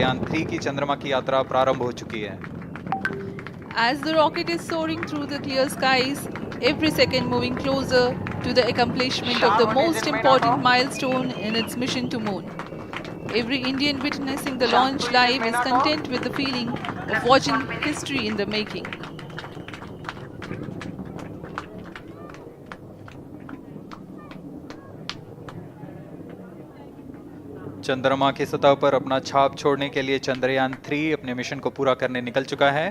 चंद्रयान 3 की चंद्रमा की यात्रा प्रारंभ हो चुकी है। As the rocket is soaring through the clear skies, every second moving closer to the accomplishment of the most important milestone in its mission to moon. Every Indian witnessing the launch live is content with the feeling of watching history in the making. चंद्रमा की सतह पर अपना छाप छोड़ने के लिए चंद्रयान 3 अपने मिशन को पूरा करने निकल चुका है।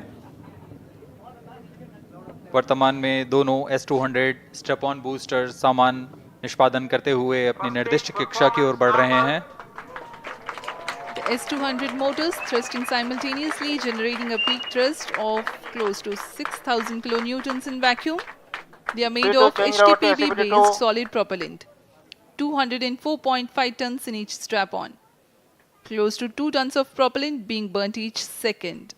वर्तमान में दोनों S-200 स्टेप ऑन बूस्टर सामान निष्पादन करते हुए अपनी निर्दिष्ट कक्षा की ओर बढ़ रहे हैं। The S-200 motors thrusting simultaneously, generating a peak thrust of close to 6,000 kilonewtons in vacuum. They are made of HTPB-based solid propellant, 204.5 tons in each strap-on. Close to 2 tons of propellant being burnt each second.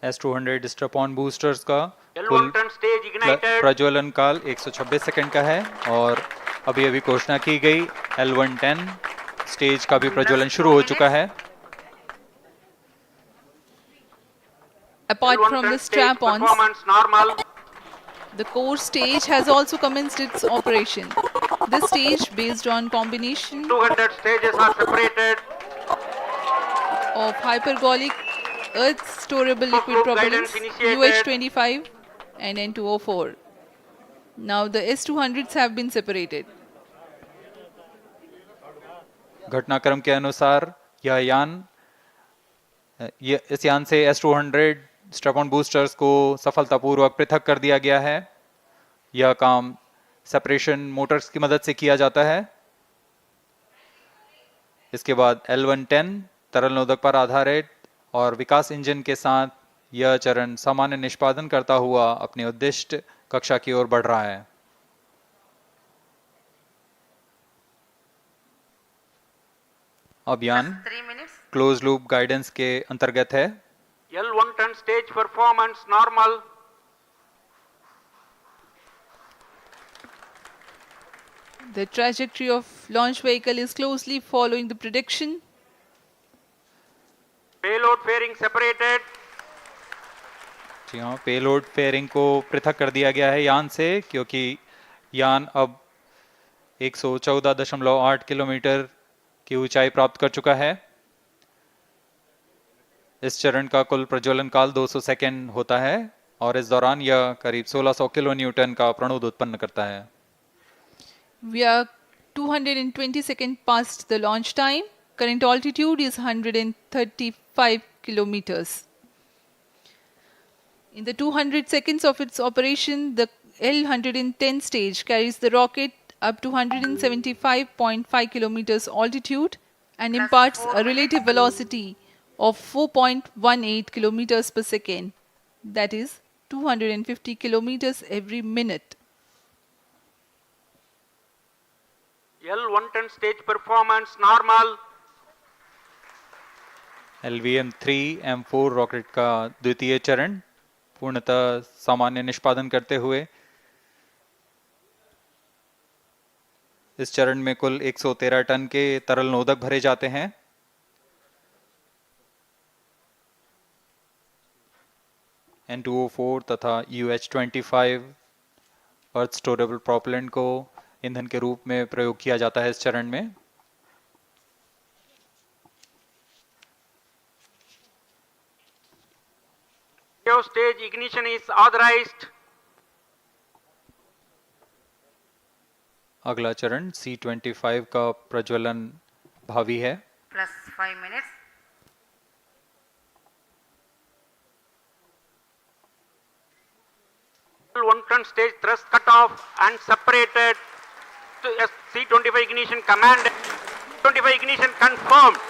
S-200 step-on boosters का कुल प्रज्वलन काल 126 second का है और अभी घोषणा की गई L110 स्टेज का भी प्रज्वलन शुरू हो चुका है। Apart from the strap-ons, the core stage has also commenced its operation. This stage, based on combination 200 stages are separated of hypergolic Earth storable liquid propellants UH-25 and N2O4. Now the S-200s have been separated. घटनाक्रम के अनुसार इस यान से S-200 step-on boosters को सफलतापूर्वक पृथक कर दिया गया है। यह काम सेपरेशन मोटर्स की मदद से किया जाता है। इसके बाद L110 तरल नोदक पर आधारित और विकास इंजन के साथ यह चरण सामान्य निष्पादन करता हुआ अपनी उद्दिष्ट कक्षा की ओर बढ़ रहा है। अभियान क्लोज लूप गाइडेंस के अंतर्गत है। L110 stage performance normal. The trajectory of launch vehicle is closely following the prediction. Payload fairing separated. जी हाँ, पेलोड फेयरिंग को पृथक कर दिया गया है यान से, क्योंकि यान अब 114.8 किलोमीटर की ऊंचाई प्राप्त कर चुका है। इस चरण का कुल प्रज्वलन काल 200 सेकेंड होता है और इस दौरान यह करीब 1600 किलो न्यूटन का प्रणुद उत्पन्न करता है। We are 220 seconds past the launch time. Current altitude is 135 kilometers. In the 200 seconds of its operation, the L110 stage carries the rocket up to 175.5 kilometers altitude and imparts a relative velocity of 4.18 kilometers per second, that is 250 kilometers every minute. L110 stage performance normal. LVM-3 M4 rocket का द्वितीय चरण पूर्णतः सामान्य निष्पादन करते हुए इस चरण में कुल 113 टन के तरल नोदक भरे जाते हैं। N2O4 तथा UH-25 अर्थ स्टोरेबल प्रोपेलेंट को ईंधन के रूप में प्रयोग किया जाता है इस चरण में। Stage ignition is authorized. अगला चरण C-25 का प्रज्वलन भावी है। +5 minutes. L110 stage thrust cut off and separated to C-25 ignition command. 25 ignition confirmed.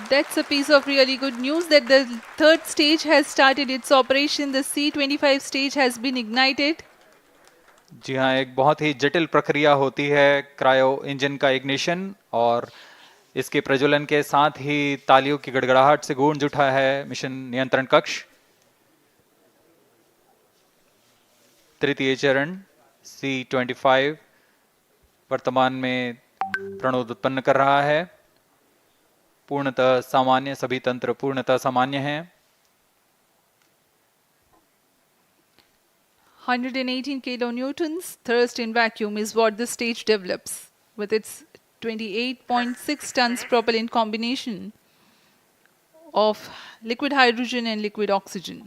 That's a piece of really good news that the third stage has started its operation. The C-25 stage has been ignited. जी हाँ, एक बहुत ही जटिल प्रक्रिया होती है cryo engine का ignition और इसके प्रज्वलन के साथ ही तालियों की गड़गड़ाहट से गूंज उठा है मिशन नियंत्रण कक्ष। तृतीय चरण C-25 वर्तमान में प्रणोद उत्पन्न कर रहा है। पूर्णतः सामान्य, सभी तंत्र पूर्णतः सामान्य हैं। 118 kilonewtons thrust in vacuum is what this stage develops with its 28.6 tons propellant combination of liquid hydrogen and liquid oxygen.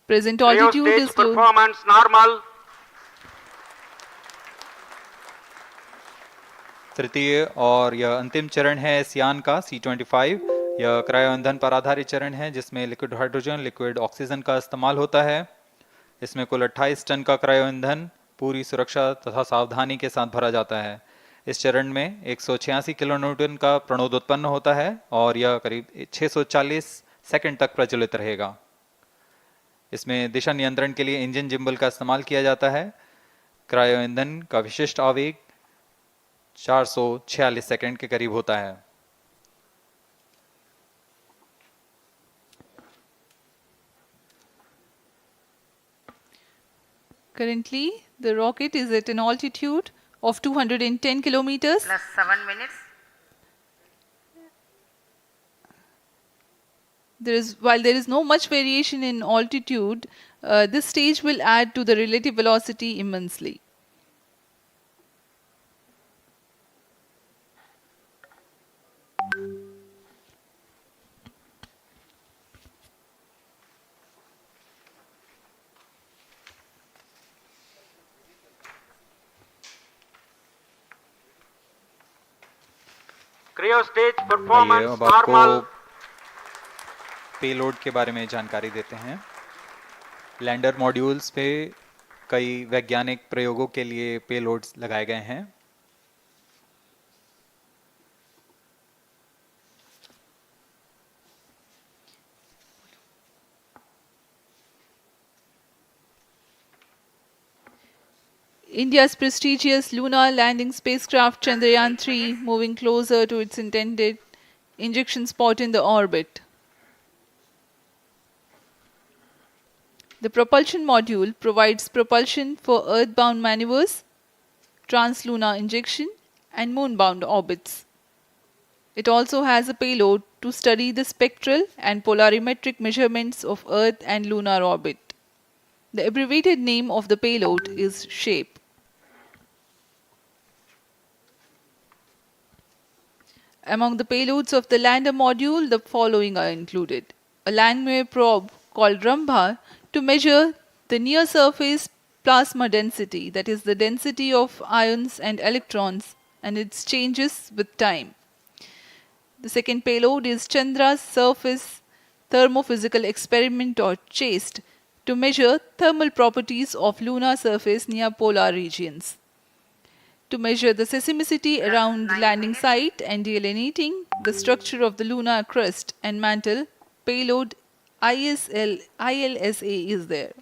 Present altitude Stage is low. performance normal. तृतीय और यह अंतिम चरण है इस यान का C25। यह क्रायो ईंधन पर आधारित चरण है जिसमें लिक्विड हाइड्रोजन, लिक्विड ऑक्सीजन का इस्तेमाल होता है। इसमें कुल 28 टन का क्रायो ईंधन पूरी सुरक्षा तथा सावधानी के साथ भरा जाता है। इस चरण में 186 किलोन्यूटन का प्रणोद उत्पन्न होता है और यह करीब 640 सेकंड तक प्रज्वलित रहेगा। इसमें दिशा नियंत्रण के लिए इंजन जिम्बल का इस्तेमाल किया जाता है। क्रायो ईंधन का विशिष्ट आवेग 446 सेकंड के करीब होता है। Currently, the rocket is at an altitude of 210 kilometers. Plus 7 minutes. While there is no much variation in altitude, this stage will add to the relative velocity immensely. Cryo stage आइए performance अब आपको normal. Payload के बारे में जानकारी देते हैं। Lander modules पे कई वैज्ञानिक प्रयोगों के लिए पेलोड्स लगाए गए हैं। India's prestigious lunar landing spacecraft Chandrayan 3 moving closer to its intended injection spot in the orbit. The propulsion module provides propulsion for earthbound maneuvers, translunar injection, and moonbound orbits. It also has a payload to study the spectral and polarimetric measurements of Earth and lunar orbit. The abbreviated name of the payload is SHAPE. Among the payloads of the lander module, the following are included. A Langmuir probe called Rambha to measure the near surface plasma density, that is the density of ions and electrons, and its changes with time. The second payload is Chandra's surface thermophysical experiment or CHASTE to measure thermal properties of lunar surface near polar regions. To measure the seismicity around the landing site and delineating the structure of the lunar crust and mantle, payload ILSA is there.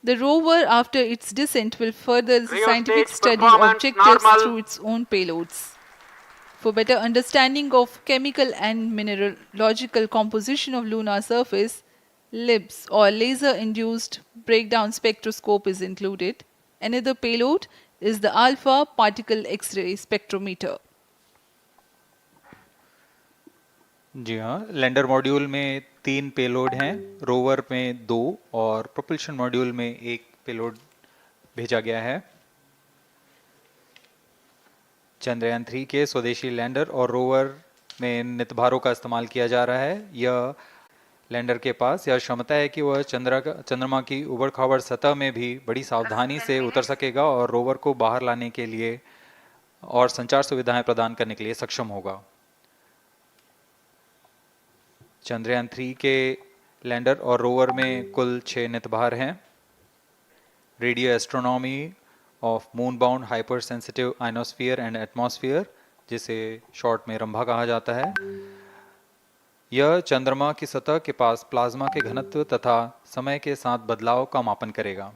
The rover, after its descent, will further the Cryo scientific stage study performance objectives normal. through its own payloads. For better understanding of chemical and mineralogical composition of lunar surface, LIBS or laser-induced breakdown spectroscope is included. Another payload is the alpha particle X-ray spectrometer. जी हाँ, lander module में 3 payload हैं, rover में 2 और propulsion module में 1 payload भेजा गया है। चंद्रयान 3 के स्वदेशी लैंडर और रोवर में नितभारों का इस्तेमाल किया जा रहा है। यह लैंडर के पास यह क्षमता है कि वह चंद्रमा की उबड़ खाबड़ सतह में भी बड़ी सावधानी से उतर सकेगा और रोवर को बाहर लाने के लिए और संचार सुविधाएं प्रदान करने के लिए सक्षम होगा। चंद्रयान 3 के लैंडर और रोवर में कुल 6 नितभार हैं। Radio astronomy of moon bound hyper sensitive ionosphere and atmosphere, जिसे शॉर्ट में रंभा कहा जाता है, यह चंद्रमा की सतह के पास प्लाज्मा के घनत्व तथा समय के साथ बदलाव का मापन करेगा।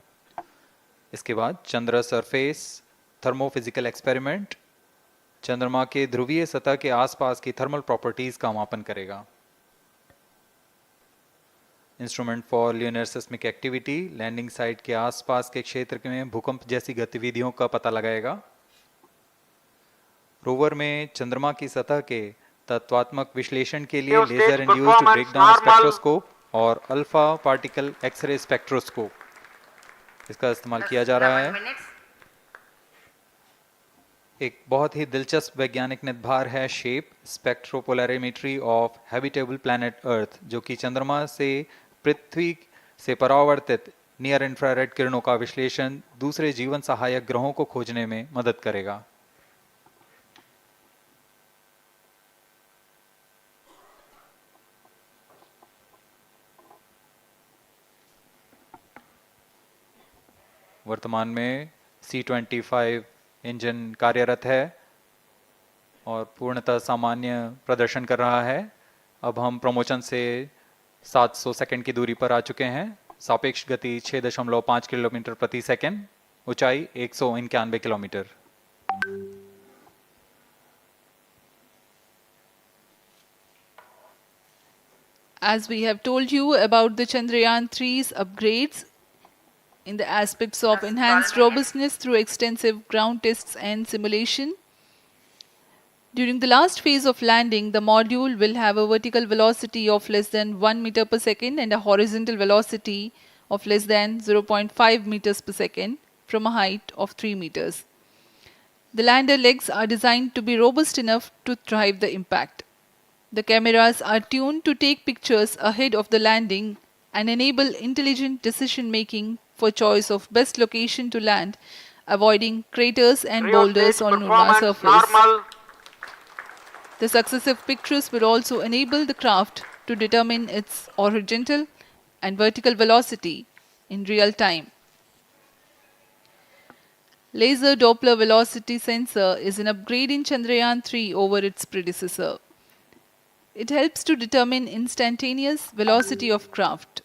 इसके बाद चंद्र सरफेस थर्मोफिजिकल एक्सपेरिमेंट चंद्रमा के ध्रुवीय सतह के आसपास की थर्मल प्रॉपर्टीज का मापन करेगा। Instrument for lunar seismic activity landing site के आसपास के क्षेत्र में भूकंप जैसी गतिविधियों का पता लगाएगा। रोवर में चंद्रमा की सतह के तत्वात्मक विश्लेषण के लिए लेजर इंड्यूस्ड ब्रेकडाउन स्पेक्ट्रोस्कोप और अल्फा पार्टिकल एक्सरे स्पेक्ट्रोस्कोप इसका इस्तेमाल किया जा रहा है। एक बहुत ही दिलचस्प वैज्ञानिक निर्धार है shape स्पेक्ट्रोपोलैरिमेट्री of habitable planet earth, जो कि चंद्रमा से पृथ्वी से परावर्तित नियर इंफ्रारेड किरणों का विश्लेषण दूसरे जीवन सहायक ग्रहों को खोजने में मदद करेगा। वर्तमान में C-25 इंजन कार्यरत है और पूर्णतः सामान्य प्रदर्शन कर रहा है। अब हम प्रमोशन से 700 सेकंड की दूरी पर आ चुके हैं। सापेक्ष गति 6.5 किलोमीटर प्रति सेकंड, ऊंचाई 191 kilometre. As we have told you about the Chandrayaan 3's upgrades in the aspects of enhanced robustness through extensive ground tests and simulation. During the last phase of landing, the module will have a vertical velocity of less than 1 meter per second and a horizontal velocity of less than 0.5 meters per second from a height of 3 meters. The lander legs are designed to be robust enough to drive the impact. The cameras are tuned to take pictures ahead of the landing and enable intelligent decision making for choice of best location to land, avoiding craters and boulders on lunar surface. The successive pictures will also enable the craft to determine its horizontal and vertical velocity in real time. Laser Doppler velocity sensor is an upgrade in Chandrayaan 3 over its predecessor. It helps to determine instantaneous velocity of craft.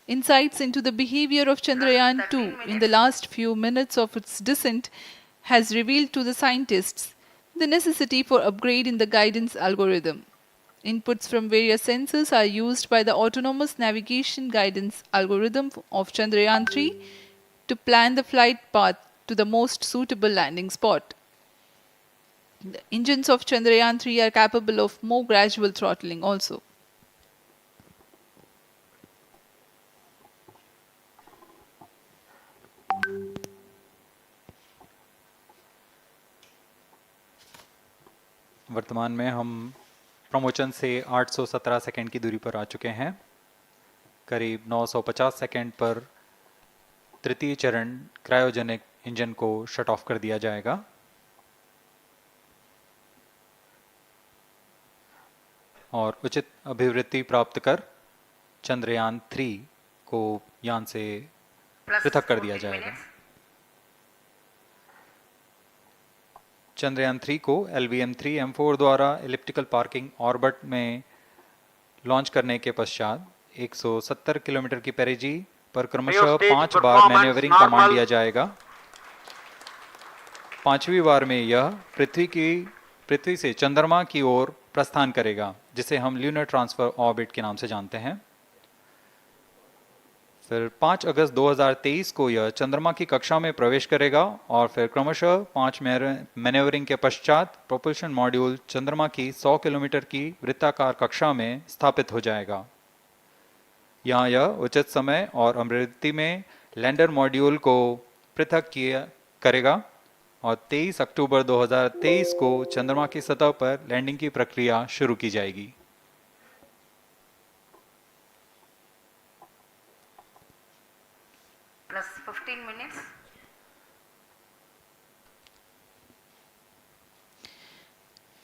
Insights into the behavior of Chandrayaan 2 in the last few minutes of its descent has revealed to the scientists the necessity for upgrade in the guidance algorithm. Inputs from various sensors are used by the autonomous navigation guidance algorithm of Chandrayaan 3 to plan the flight path to the most suitable landing spot. The engines of Chandrayaan 3 are capable of more gradual throttling also. वर्तमान में हम promotion से 817 second की दूरी पर आ चुके हैं। करीब 950 सेकंड पर तृतीय चरण क्रायोजेनिक इंजन को शट ऑफ कर दिया जाएगा। और उचित अभिवृद्धि प्राप्त कर चंद्रयान 3 को यान से पृथक कर दिया जाएगा। चंद्रयान 3 को LVM-3M4 द्वारा एलिप्टिकल पार्किंग ऑर्बिट में लॉन्च करने के पश्चात 170 किलोमीटर की पेरिजी पर क्रमशः 5 बार मैन्यूवरिंग कमांड दिया जाएगा। 5वीं बार में यह पृथ्वी से चंद्रमा की ओर प्रस्थान करेगा, जिसे हम ल्यूनर ट्रांसफर ऑर्बिट के नाम से जानते हैं। फिर 5 अगस्त 2023 को यह चंद्रमा की कक्षा में प्रवेश करेगा और फिर क्रमशः 5 मैन्यूवरिंग के पश्चात प्रोपल्शन मॉड्यूल चंद्रमा की 100 किलोमीटर की वृत्ताकार कक्षा में स्थापित हो जाएगा। यहाँ यह उचित समय और अभिवृद्धि में लैंडर मॉड्यूल को पृथक करेगा और 23 अक्टूबर 2023 को चंद्रमा की सतह पर लैंडिंग की प्रक्रिया शुरू की जाएगी। Plus 15 minutes.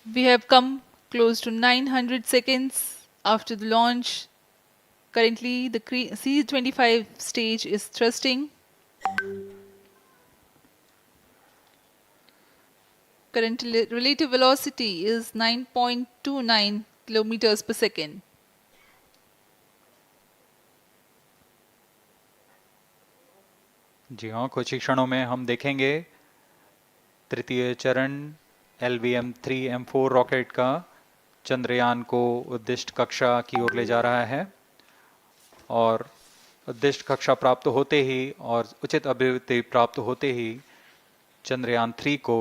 We have come close to 900 seconds after the launch. Currently, the C-25 stage is thrusting. Current relative velocity is 9.29 kilometers per second. जी हाँ, कुछ ही क्षणों में हम देखेंगे तृतीय चरण LVM-3M4 रॉकेट का चंद्रयान को उद्दिष्ट कक्षा की ओर ले जा रहा है और उद्दिष्ट कक्षा प्राप्त होते ही और उचित अभिवृद्धि प्राप्त होते ही चंद्रयान 3 को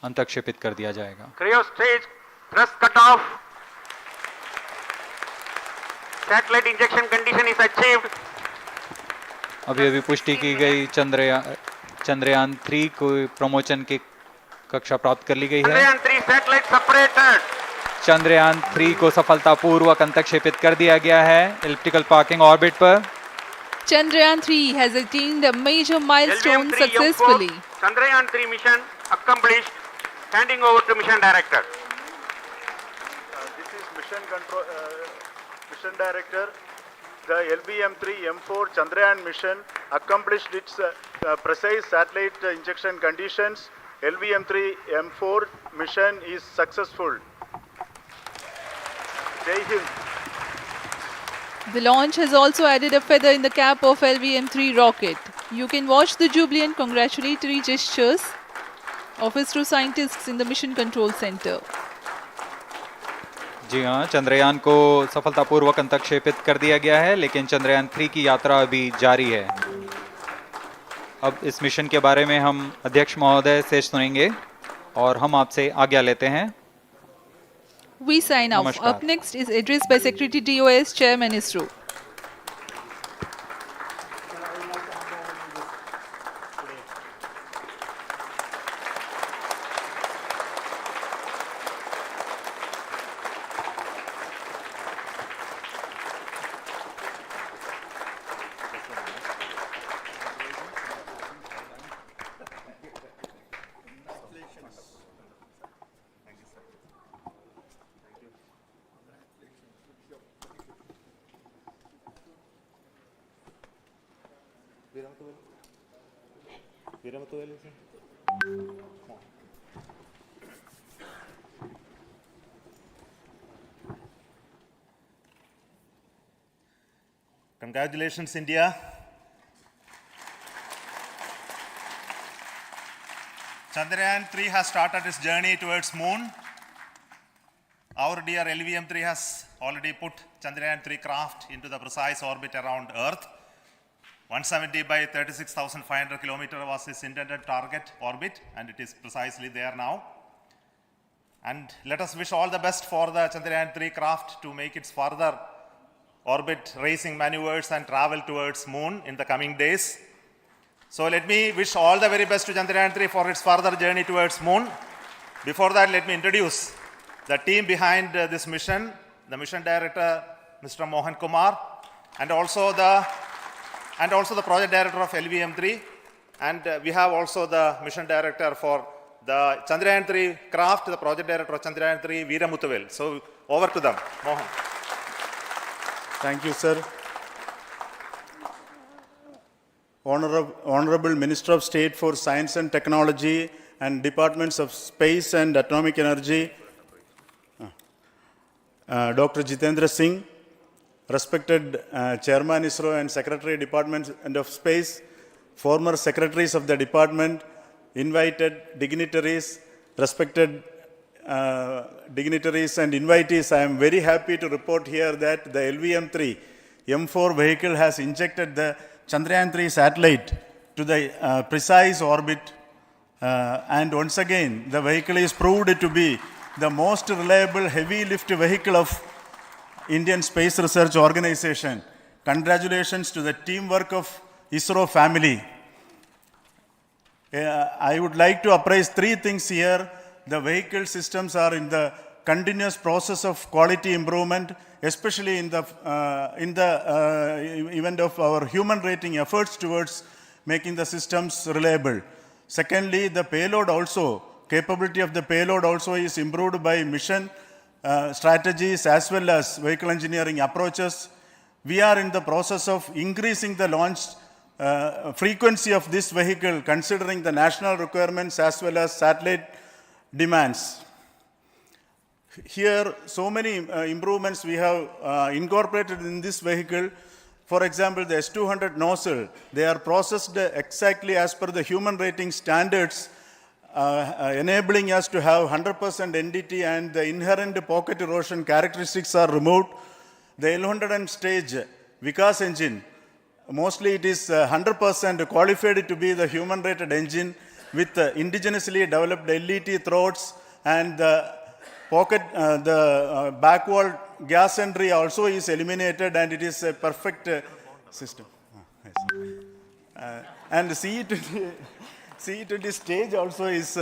अंतक्षेपित कर दिया जाएगा। Cryo stage thrust cutoff. Satellite injection condition is achieved. अभी पुष्टि की गई चंद्रयान 3 को प्रमोशन की कक्षा प्राप्त कर ली गई है। Chandrayaan 3 satellite separated. चंद्रयान 3 को सफलतापूर्वक अंतक्षेपित कर दिया गया है एलिप्टिकल पार्किंग ऑर्बिट पर। Chandrayaan 3 has attained a major milestone LVM-3 successfully. Chandrayaan 3 mission accomplished. Handing over to mission director. This is mission director. The LVM-3 M4 Chandrayaan mission accomplished its precise satellite injection conditions. LVM-3 M4 mission is successful. Jai Hind. The launch has also added a feather in the cap of LVM-3 rocket. You can watch the jubilant congratulatory gestures of ISRO scientists in the Mission Control Center. जी हाँ, चंद्रयान को सफलतापूर्वक अंतक्षेपित कर दिया गया है, लेकिन चंद्रयान 3 की यात्रा अभी जारी है। अब इस मिशन के बारे में हम अध्यक्ष महोदय से सुनेंगे और हम आपसे आज्ञा लेते हैं। We sign off. नमस्कार। Up next is address by Secretary DOS, Chairman ISRO. Congratulations, India. Chandrayaan 3 has started its journey towards moon. Our dear LVM-3 has already put Chandrayaan 3 craft into the precise orbit around Earth. 170 by 36,500 kilometers was its intended target orbit, and it is precisely there now. And let us wish all the best for the Chandrayaan 3 craft to make its further orbit racing maneuvers and travel towards moon in the coming days. So let me wish all the very best to Chandrayaan 3 for its further journey towards moon. Before that, let me introduce the team behind this mission, the mission director, Mr. Mohan Kumar, and also the project director of LVM-3, and we have also the mission director for the Chandrayaan 3 craft, the project director of Chandrayaan 3, Veera Muthuvel. So over to them, Mohan. Thank you, sir. Honorable Minister of State for Science and Technology and Departments of Space and Atomic Energy, Dr. Jitendra Singh, respected Chairman ISRO and Secretary Department of Space, former secretaries of the department, invited dignitaries, respected dignitaries and invitees, I am very happy to report here that the LVM-3 M4 vehicle has injected the Chandrayaan 3 satellite to the precise orbit, and once again the vehicle is proved to be the most reliable heavy lift vehicle of Indian Space Research Organization. Congratulations to the teamwork of ISRO family. I would like to appraise three things here. The vehicle systems are in the continuous process of quality improvement, especially in the event of our human rating efforts towards making the systems reliable. Secondly, the payload also, capability of the payload also is improved by mission strategies as well as vehicle engineering approaches. We are in the process of increasing the launch frequency of this vehicle considering the national requirements as well as satellite demands. Here, so many improvements we have incorporated in this vehicle. For example, the S200 nozzle, they are processed exactly as per the human rating standards enabling us to have 100% NDT and the inherent pocket erosion characteristics are removed. The L100 stage Vikas engine, mostly it is 100% qualified to be the human-rated engine with indigenously developed LET throats, and the pocket, back wall gas entry also is eliminated, and it is a perfect system. And CE20 stage also is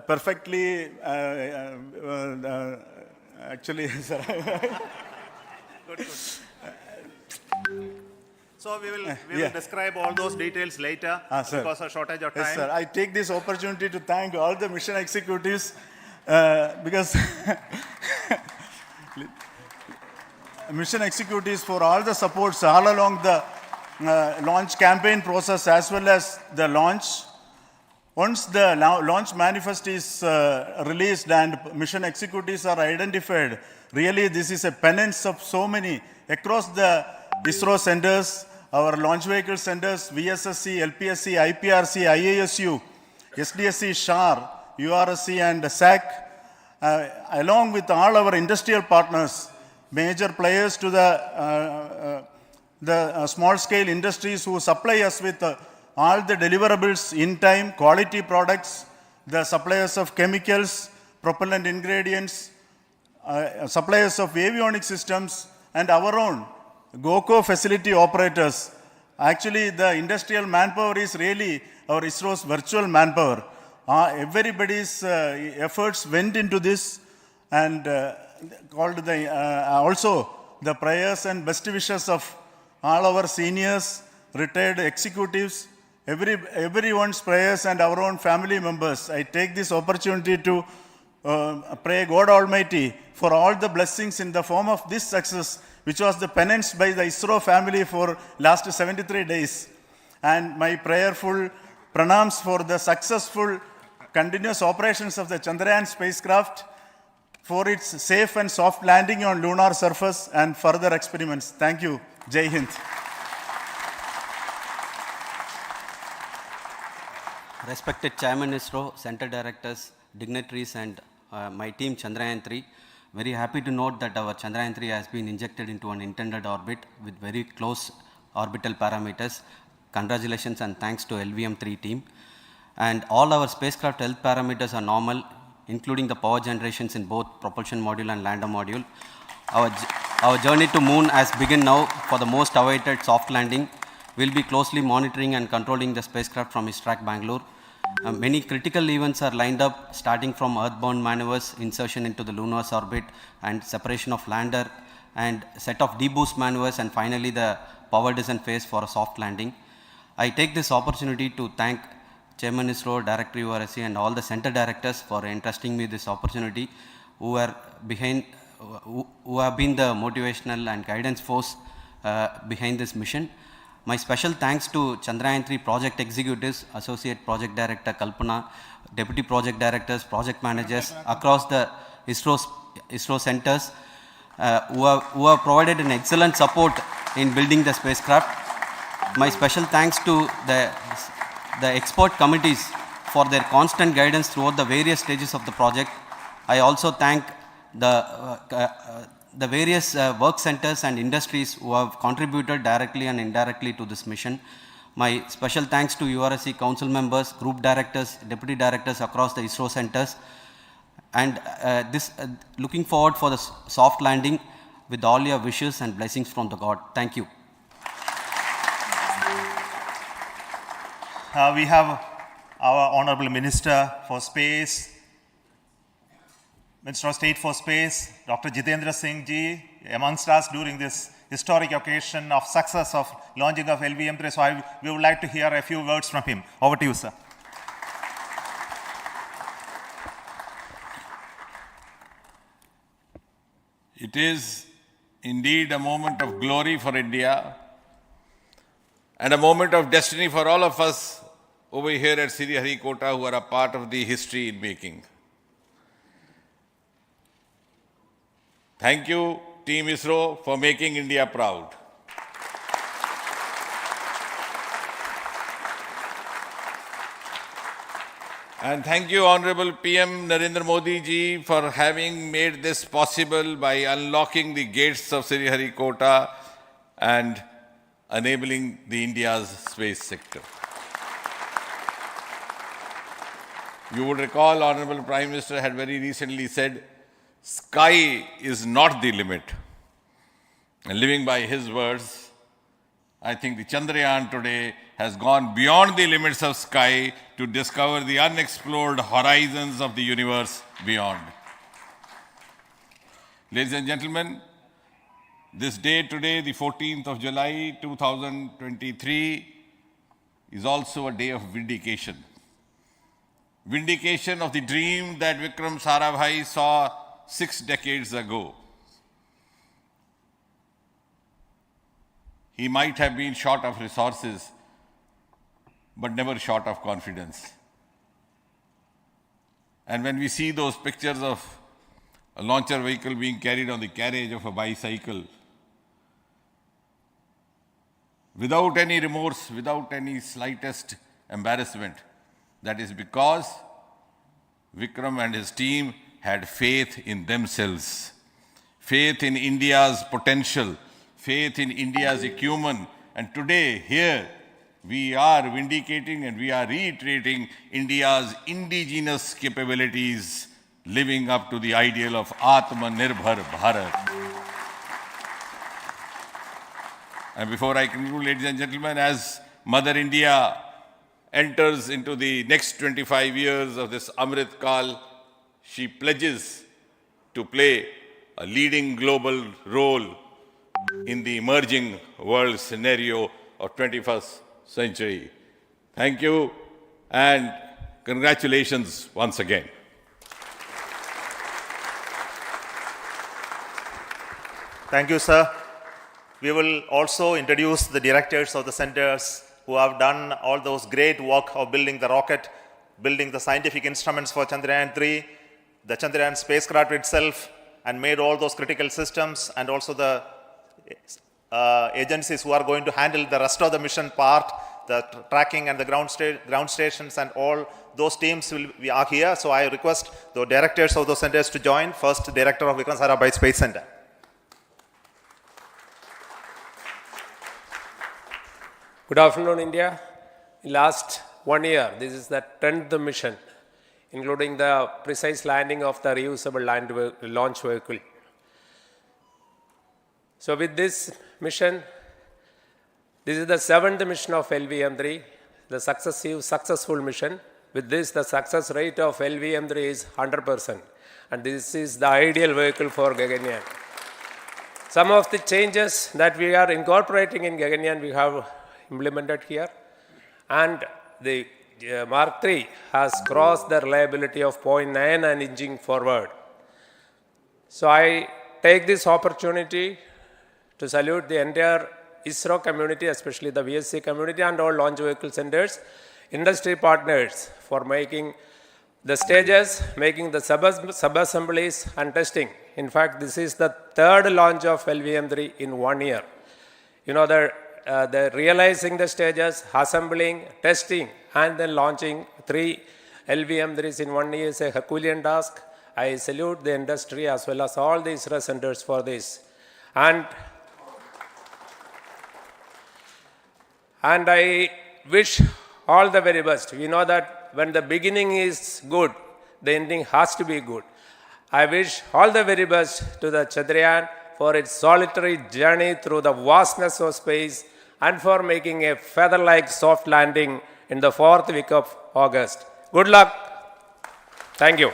perfectly, actually, sir. Good. So we will describe all those details later because of shortage of time. Yes, sir. I take this opportunity to thank all the mission executives because mission executives for all the supports all along the launch campaign process as well as the launch. Once the launch manifest is released and mission executives are identified, really this is a penance of so many across the ISRO centers, our launch vehicle centers, VSSC, LPSC, IPRC, IASU, SDSC, SHAR, URSC and SAC, along with all our industrial partners, major players to the small scale industries who supply us with all the deliverables in time, quality products, the suppliers of chemicals, propellant ingredients, suppliers of avionics systems, and our own GOCO facility operators. Actually, the industrial manpower is really our ISRO's virtual manpower. Everybody's efforts went into this, and also the prayers and best wishes of all our seniors, retired executives, everyone's prayers and our own family members. I take this opportunity to pray God Almighty for all the blessings in the form of this success, which was the penance by the ISRO family for last 73 days. And my prayerful pranams for the successful continuous operations of the Chandrayan spacecraft, for its safe and soft landing on lunar surface and further experiments. Thank you. Jai Hind. Respected Chairman ISRO, Center Directors, dignitaries and my team Chandrayan 3, very happy to note that our Chandrayan 3 has been injected into an intended orbit with very close orbital parameters. Congratulations and thanks to LVM3 team. And all our spacecraft health parameters are normal, including the power generations in both propulsion module and lander module. Our journey to moon has begun now for the most awaited soft landing. We'll be closely monitoring and controlling the spacecraft from ISTRAC Bangalore. Many critical events are lined up, starting from earthbound maneuvers, insertion into the lunar orbit, and separation of lander, and set of deboost maneuvers, and finally the power descent phase for a soft landing. I take this opportunity to thank Chairman ISRO, Director URSC, and all the center directors for entrusting me this opportunity, who have been the motivational and guidance force behind this mission. My special thanks to Chandrayan 3 project executives, Associate Project Director Kalpana, Deputy Project Directors, Project Managers across the ISRO centers who have provided an excellent support in building the spacecraft. My special thanks to the expert committees for their constant guidance throughout the various stages of the project. I also thank the various work centers and industries who have contributed directly and indirectly to this mission. My special thanks to URSC council members, group directors, deputy directors across the ISRO centers, and looking forward for the soft landing with all your wishes and blessings from the God. Thank you. We have our Honorable Minister for Space, Minister of State for Space, Dr. Jitendra Singh ji, amongst us during this historic occasion of success of launching of LVM3. So we would like to hear a few words from him. Over to you, sir. It is indeed a moment of glory for India and a moment of destiny for all of us over here at Sriharikota who are a part of the history in making. Thank you, Team ISRO, for making India proud. And thank you, Honorable PM Narendra Modi ji, for having made this possible by unlocking the gates of Sriharikota and enabling the India's space sector. You would recall, Honorable Prime Minister had very recently said, sky is not the limit. And living by his words, I think the Chandrayan today has gone beyond the limits of sky to discover the unexplored horizons of the universe beyond. Ladies and gentlemen, this day today, the 14th of July 2023, is also a day of vindication. Vindication of the dream that Vikram Sarabhai saw 6 decades ago. He might have been short of resources, but never short of confidence. And when we see those pictures of a launcher vehicle being carried on the carriage of a bicycle, without any remorse, without any slightest embarrassment, that is because Vikram and his team had faith in themselves, faith in India's potential, faith in India's acumen. And today, here, we are vindicating and we are reiterating India's indigenous capabilities, living up to the ideal of Atmanirbhar Bharat. And before I conclude, ladies and gentlemen, as Mother India enters into the next 25 years of this Amrit Kal, she pledges to play a leading global role in the emerging world scenario of 21st century. Thank you and congratulations once again. Thank you, sir. We will also introduce the directors of the centers who have done all those great work of building the rocket, building the scientific instruments for Chandrayaan-3, the Chandrayaan spacecraft itself, and made all those critical systems, and also the agencies who are going to handle the rest of the mission part, the tracking and the ground stations, and all those teams are here. So I request the directors of those centers to join. First, Director of Vikram Sarabhai Space Center. Good afternoon, India. In last 1 year, this is the 10th mission, including the precise landing of the reusable launch vehicle. So with this mission, this is the 7th mission of LVM-3, the successful mission. With this, the success rate of LVM-3 is 100%. And this is the ideal vehicle for Gaganyaan. Some of the changes that we are incorporating in Gaganyaan, we have implemented here. And the Mark III has crossed the reliability of 0.9 and inching forward. So I take this opportunity to salute the entire ISRO community, especially the VSC community and all launch vehicle centers, industry partners for making the stages, making the sub-assemblies and testing. In fact, this is the 3rd launch of LVM-3 in 1 year. You know, the realizing the stages, assembling, testing, and then launching 3 LVM-3s in 1 year is a Herculean task. I salute the industry as well as all the ISRO centers for this. And I wish all the very best. We know that when the beginning is good, the ending has to be good. I wish all the very best to the Chandrayaan for its solitary journey through the vastness of space and for making a feather-like soft landing in the 4th week of August. Good luck. Thank you.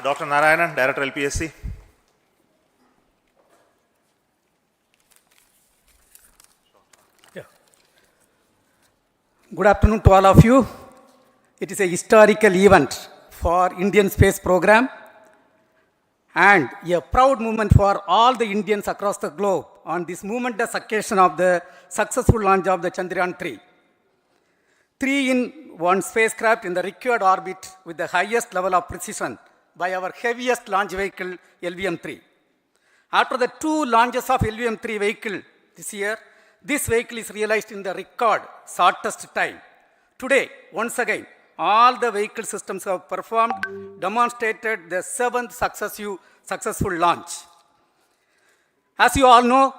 Dr. Narayanan, Director LPSC. Good afternoon to all of you. It is a historical event for Indian space program and a proud moment for all the Indians across the globe on this momentous occasion of the successful launch of the Chandrayaan-3. 3-in-1 spacecraft in the required orbit with the highest level of precision by our heaviest launch vehicle, LVM-3. After the 2 launches of LVM-3 vehicle this year, this vehicle is realized in the record shortest time. Today, once again, all the vehicle systems have performed, demonstrated the 7th successful launch. As you all know,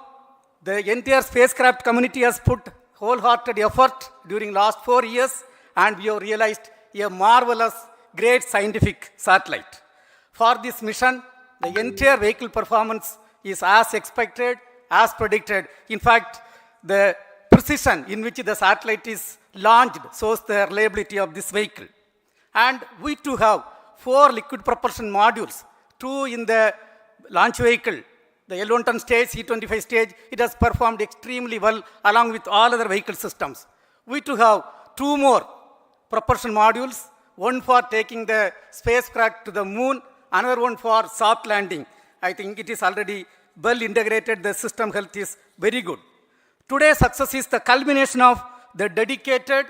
the entire spacecraft community has put wholehearted effort during last 4 years, and we have realized a marvelous, great scientific satellite. For this mission, the entire vehicle performance is as expected, as predicted. In fact, the precision in which the satellite is launched shows the reliability of this vehicle. And we too have 4 liquid propulsion modules, 2 in the launch vehicle. The L110 stage, C25 stage, it has performed extremely well along with all other vehicle systems. We too have 2 more propulsion modules, one for taking the spacecraft to the moon, another one for soft landing. I think it is already well integrated, the system health is very good. Today's success is the culmination of the dedicated,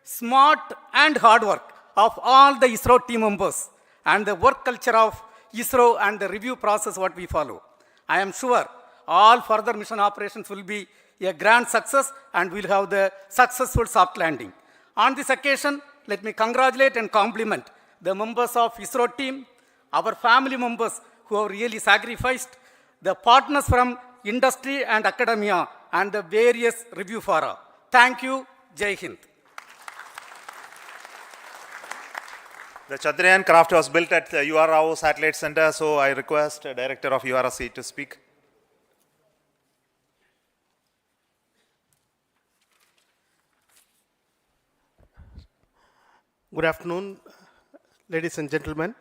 smart and hard work of all the ISRO team members and the work culture of ISRO and the review process what we follow. I am sure all further mission operations will be a grand success and we'll have the successful soft landing. On this occasion, let me congratulate and compliment the members of ISRO team, our family members who have really sacrificed, the partners from industry and academia, and the various review fora. Thank you. Jai Hind. The Chandrayan craft was built at the UR Rao Satellite Center, so I request the Director of URSC to speak. Good afternoon, ladies and gentlemen.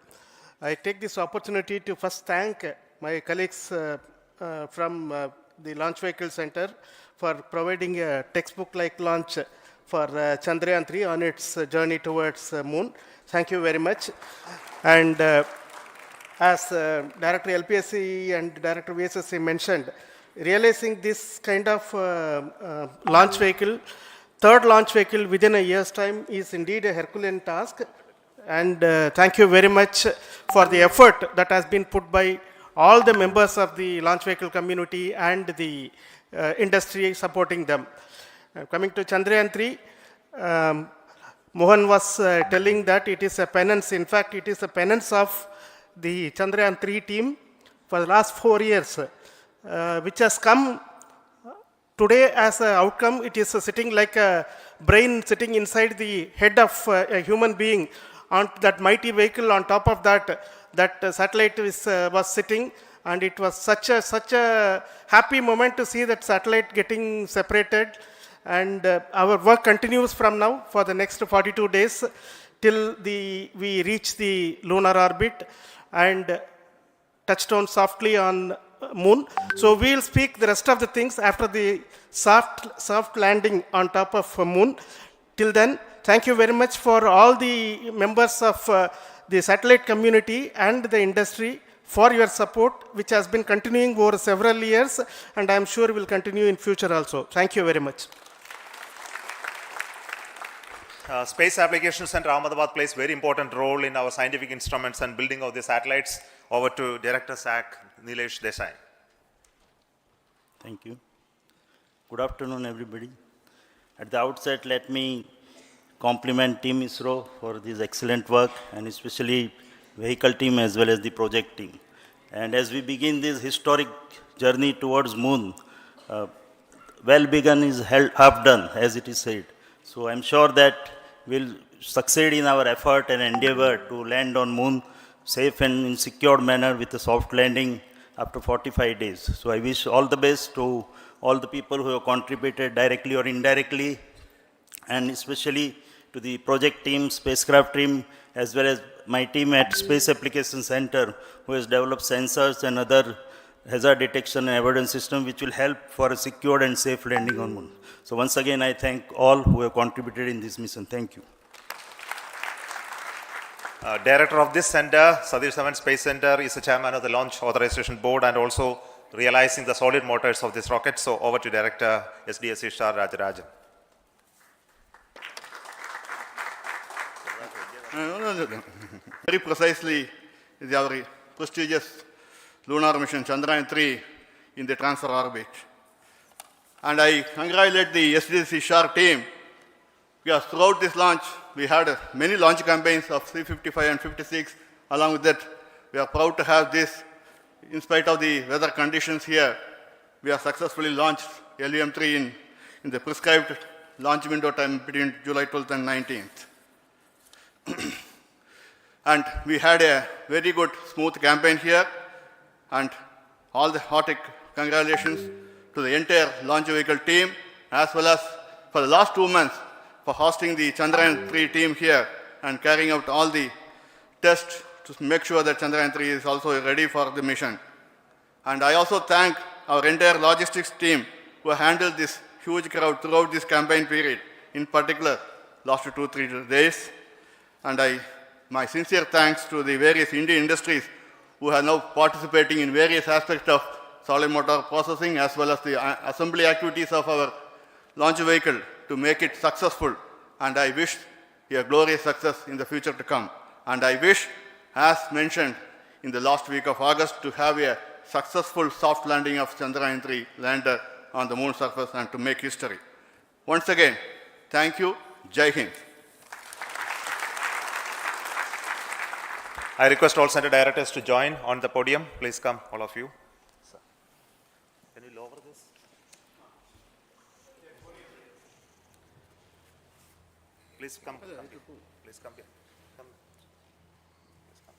I take this opportunity to first thank my colleagues from the Launch Vehicle Center for providing a textbook-like launch for Chandrayan 3 on its journey towards moon. Thank you very much. And as Director LPSC and Director VSSC mentioned, realizing this kind of launch vehicle, third launch vehicle within a year's time is indeed a Herculean task. And thank you very much for the effort that has been put by all the members of the launch vehicle community and the industry supporting them. Coming to Chandrayan 3, Mohan was telling that it is a penance. In fact, it is a penance of the Chandrayan 3 team for the last 4 years, which has come today as an outcome. It is sitting like a brain sitting inside the head of a human being on that mighty vehicle. On top of that, that satellite was sitting, and it was such a happy moment to see that satellite getting separated. And our work continues from now for the next 42 days till we reach the lunar orbit and touchdown softly on moon. So we will speak the rest of the things after the soft landing on top of moon. Till then, thank you very much for all the members of the satellite community and the industry for your support, which has been continuing over several years, and I am sure will continue in future also. Thank you very much. Space Application Center Ahmedabad plays very important role in our scientific instruments and building of the satellites. Over to Director SAC, Nilesh Desai. Thank you. Good afternoon, everybody. At the outset, let me compliment Team ISRO for this excellent work, and especially vehicle team as well as the project team. And as we begin this historic journey towards moon, well begun is half done, as it is said. So I'm sure that we'll succeed in our effort and endeavor to land on moon safe and in secure manner with a soft landing after 45 days. So I wish all the best to all the people who have contributed directly or indirectly, and especially to the project team, spacecraft team, as well as my team at Space Application Center, who has developed sensors and other hazard detection and avoidance system which will help for a secured and safe landing on moon. So once again, I thank all who have contributed in this mission. Thank you. Director of this center, Satish Dhawan Space Center, is the chairman of the Launch Authorization Board and also realizing the solid motors of this rocket. So over to Director SDSC Shah Rajarajan. Very precisely, is our prestigious lunar mission Chandrayan 3 in the transfer orbit. And I congratulate the SDSC SHAR team because throughout this launch, we had many launch campaigns of 355 and 56. Along with that, we are proud to have this. In spite of the weather conditions here, we have successfully launched LVM3 in the prescribed launch window time between July 12th and 19th. And we had a very good, smooth campaign here, and all the hearty congratulations to the entire launch vehicle team, as well as for the last 2 months for hosting the Chandrayan-3 team here and carrying out all the tests to make sure that Chandrayan-3 is also ready for the mission. And I also thank our entire logistics team who handled this huge crowd throughout this campaign period, in particular last 2-3 days. And my sincere thanks to the various Indian industries who are now participating in various aspects of solid motor processing as well as the assembly activities of our launch vehicle to make it successful. And I wish a glorious success in the future to come. And I wish, as mentioned in the last week of August, to have a successful soft landing of Chandrayan-3 lander on the moon surface and to make history. Once again, thank you. Jai Hind. I request all center directors to join on the podium. Please come, all of you. Can you lower this? Please come. Please come here. Come. Please come.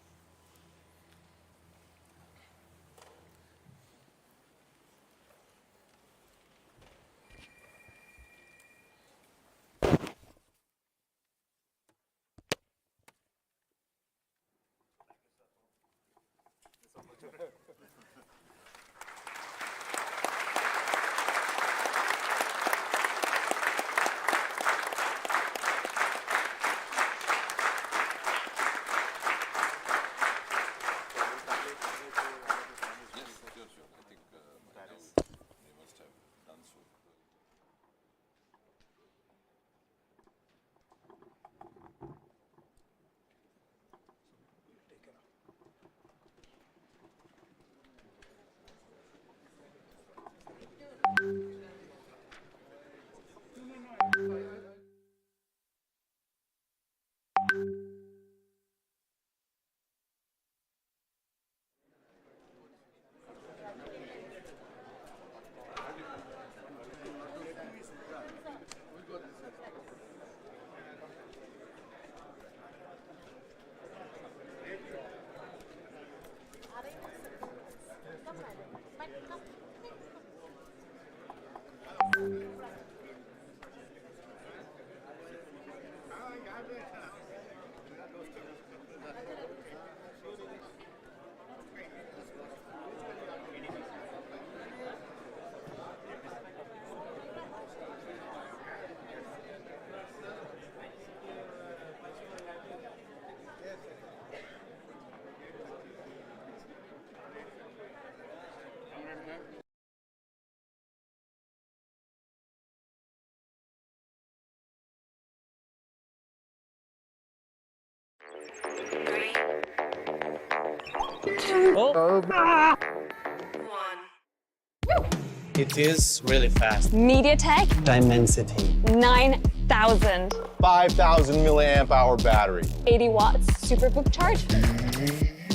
It is really fast. MediaTek Dimensity. 9000. 5,000 milliamp hour battery. 80 watts superbook charge.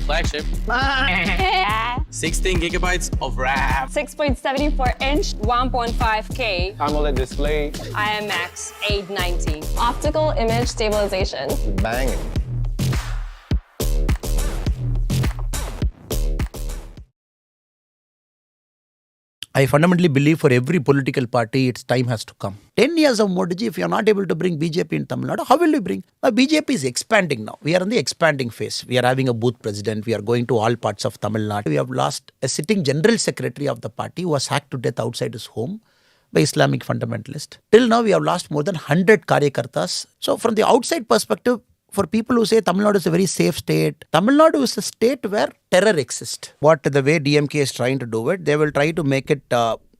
Flagship. 16 gigabytes of RAM. 6.74 inch, 1.5K. AMOLED display. IMX 890. Optical image stabilization. Banging. I fundamentally believe for every political party, its time has to come. 10 years of Modi ji, if you are not able to bring BJP in Tamil Nadu, how will you bring? BJP is expanding now. We are in the expanding phase. We are having a booth president. We are going to all parts of Tamil Nadu. We have lost a sitting general secretary of the party who was hacked to death outside his home by Islamic fundamentalist. Till now, we have lost more than 100 Karyakartas. So from the outside perspective, for people who say Tamil Nadu is a very safe state, Tamil Nadu is a state where terror exists. What the way DMK is trying to do it, they will try to make it,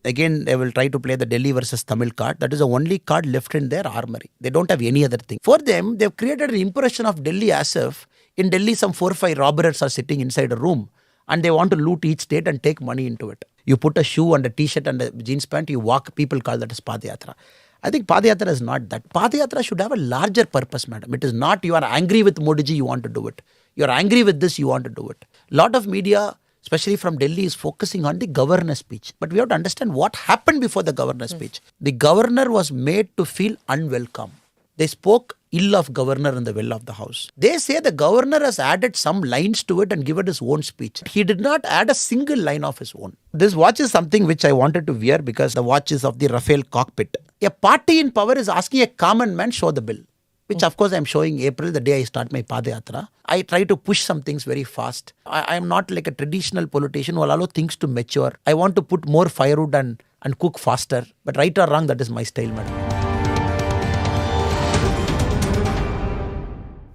again, they will try to play the Delhi versus Tamil card. That is the only card left in their armory. They don't have any other thing. For them, they've created an impression of Delhi as if in Delhi some 4 or 5 robbers are sitting inside a room and they want to loot each state and take money into it. You put a shoe and a t-shirt and a jeans pant, you walk, people call that as Padayatra. I think Padayatra is not that. Padayatra should have a larger purpose, madam. It is not you are angry with Modi ji, you want to do it. You are angry with this, you want to do it. Lot of media, especially from Delhi, is focusing on the governor's speech. But we have to understand what happened before the governor's speech. The governor was made to feel unwelcome. They spoke ill of governor in the well of the house. They say the governor has added some lines to it and given his own speech. He did not add a single line of his own. This watch is something which I wanted to wear because the watch is of the Rafael cockpit. A party in power is asking a common man show the bill, which of course I am showing April, the day I start my Padayatra. I try to push some things very fast. I am not like a traditional politician who will allow things to mature. I want to put more firewood and cook faster. But right or wrong, that is my style, madam.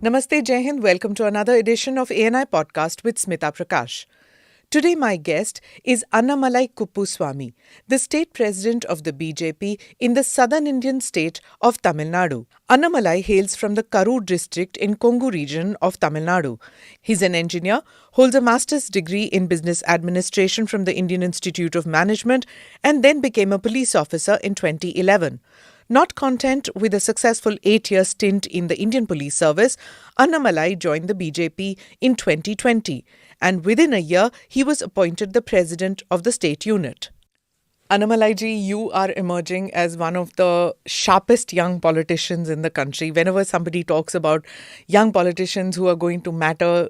Namaste, Jai Hind. Welcome to another edition of ANI Podcast with Smita Prakash. Today my guest is Annamalai Kuppuswamy, the state president of the BJP in the southern Indian state of Tamil Nadu. Annamalai hails from the Karur district in Kongu region of Tamil Nadu. He's an engineer, holds a master's degree in business administration from the Indian Institute of Management, and then became a police officer in 2011. Not content with a successful 8-year stint in the Indian Police Service, Annamalai joined the BJP in 2020, and within a year, he was appointed the president of the state unit. Annamalai ji, you are emerging as one of the sharpest young politicians in the country. Whenever somebody talks about young politicians who are going to matter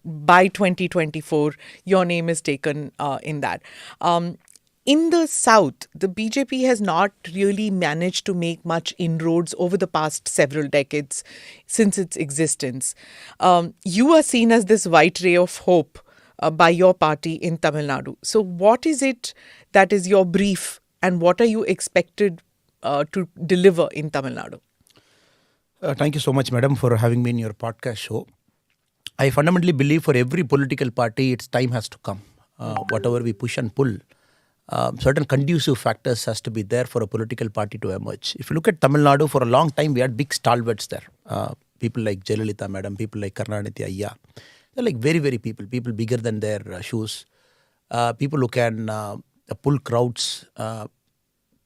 by 2024, your name is taken in that. In the South, the BJP has not really managed to make much inroads over the past several decades since its existence. You are seen as this white ray of hope by your party in Tamil Nadu. So what is it that is your brief and what are you expected to deliver in Tamil Nadu? Thank you so much, madam, for having me in your podcast show. I fundamentally believe for every political party, its time has to come. Whatever we push and pull, certain conducive factors has to be there for a political party to emerge. If you look at Tamil Nadu, for a long time we had big stalwarts there. People like Jayalalitha madam, people like Karunanidhi Ayya. They're like very, very people bigger than their shoes. People who can pull crowds.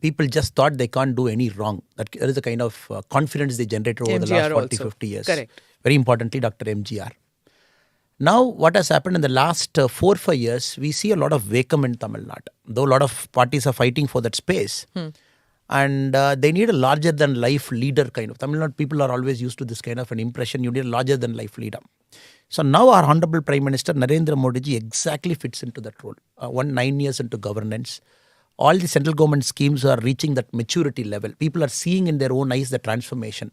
People just thought they can't do any wrong. That is the kind of confidence they generated over the last 40, 50 years. Correct. Very importantly, Dr. MGR. Now, what has happened in the last 4 or 5 years, we see a lot of vacuum in Tamil Nadu. Though a lot of parties are fighting for that space. And they need a larger-than-life leader kind of. Tamil Nadu people are always used to this kind of an impression. You need a larger-than-life leader. So now our Honorable Prime Minister Narendra Modi ji exactly fits into that role. 9 years into governance. All the central government schemes are reaching that maturity level. People are seeing in their own eyes the transformation.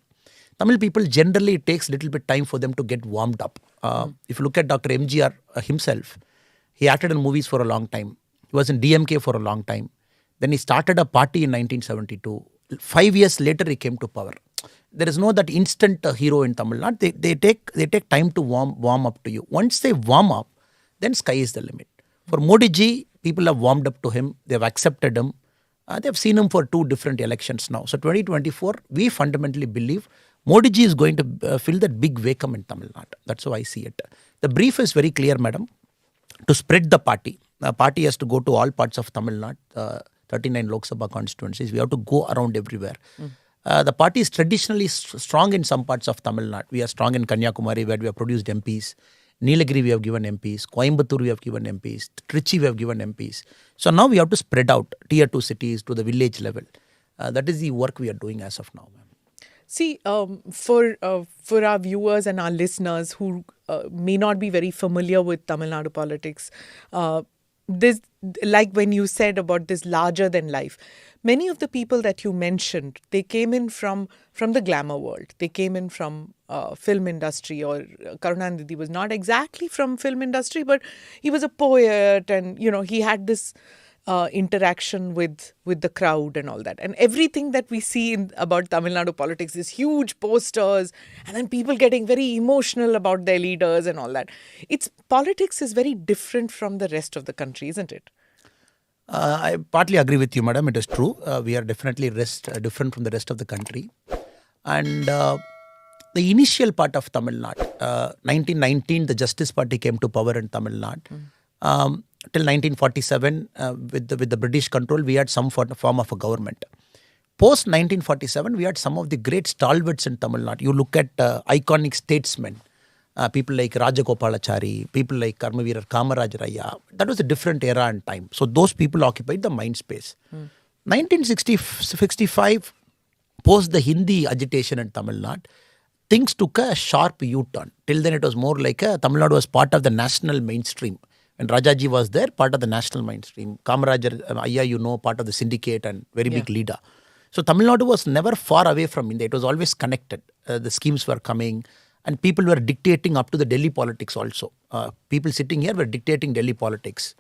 Tamil people, generally, it takes a little bit time for them to get warmed up. If you look at Dr. MGR himself, he acted in movies for a long time. He was in DMK for a long time. Then he started a party in 1972. 5 years later, he came to power. There is no that instant hero in Tamil Nadu. They take time to warm up to you. Once they warm up, then sky is the limit. For Modi ji, people have warmed up to him. They have accepted him. They have seen him for 2 different elections now. So 2024, we fundamentally believe Modi ji is going to fill that big vacuum in Tamil Nadu. That's how I see it. The brief is very clear, madam. To spread the party. The party has to go to all parts of Tamil Nadu, 39 Lok Sabha constituencies. We have to go around everywhere. The party is traditionally strong in some parts of Tamil Nadu. We are strong in Kanyakumari, where we have produced MPs. Nilagiri we have given MPs. Coimbatore we have given MPs. Trichy we have given MPs. So now we have to spread out tier 2 cities to the village level. That is the work we are doing as of now. See, for our viewers and our listeners who may not be very familiar with Tamil Nadu politics, this, like when you said about this larger than life, many of the people that you mentioned, they came in from the glamour world. They came in from film industry, or Karunanidhi was not exactly from film industry, but he was a poet, and he had this interaction with the crowd and all that. And everything that we see about Tamil Nadu politics is huge posters and then people getting very emotional about their leaders and all that. Politics is very different from the rest of the country, isn't it? I partly agree with you, madam. It is true. We are definitely different from the rest of the country. And the initial part of Tamil Nadu, 1919, the Justice Party came to power in Tamil Nadu. Till 1947, with the British control, we had some form of a government. post 1947, we had some of the great stalwarts in Tamil Nadu. You look at iconic statesmen, people like Rajagopalachari, people like Karmaveerar Kamaraj Raya. That was a different era and time. So those people occupied the mind space. 1965, post the Hindi agitation in Tamil Nadu, things took a sharp U-turn. Till then it was more like Tamil Nadu was part of the national mainstream. When Rajaji was there, part of the national mainstream. Kamarajar, Ayya, you know, part of the syndicate and very big leader. So Tamil Nadu was never far away from India. It was always connected. The schemes were coming and people were dictating up to the Delhi politics also. People sitting here were dictating Delhi politics.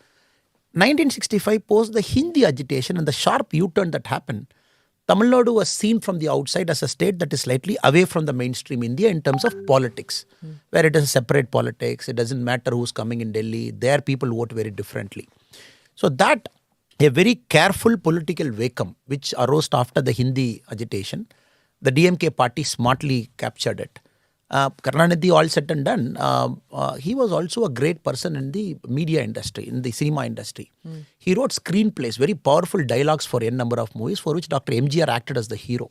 1965, post the Hindi agitation and the sharp U-turn that happened, Tamil Nadu was seen from the outside as a state that is slightly away from the mainstream India in terms of politics, where it is a separate politics. It doesn't matter who's coming in Delhi. There people vote very differently. So that a very careful political vacuum which arose after the Hindi agitation, the DMK party smartly captured it. Karunanidhi, all said and done, he was also a great person in the media industry, in the cinema industry. He wrote screenplays, very powerful dialogues for n number of movies, for which Dr. MGR acted as the hero.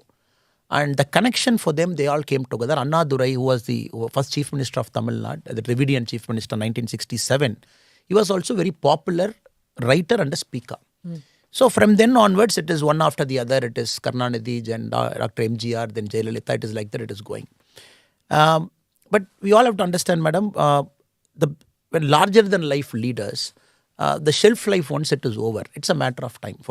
And the connection for them, they all came together. Annadurai, who was the first Chief Minister of Tamil Nadu, the Dravidian Chief Minister in 1967, he was also very popular writer and a speaker. So from then onwards, it is one after the other. It is Karunanidhi, then Dr. MGR, then Jayalalitha. It is like that, it is going. But we all have to understand, madam, when larger than life leaders, the shelf life once it is over, it's a matter of time. For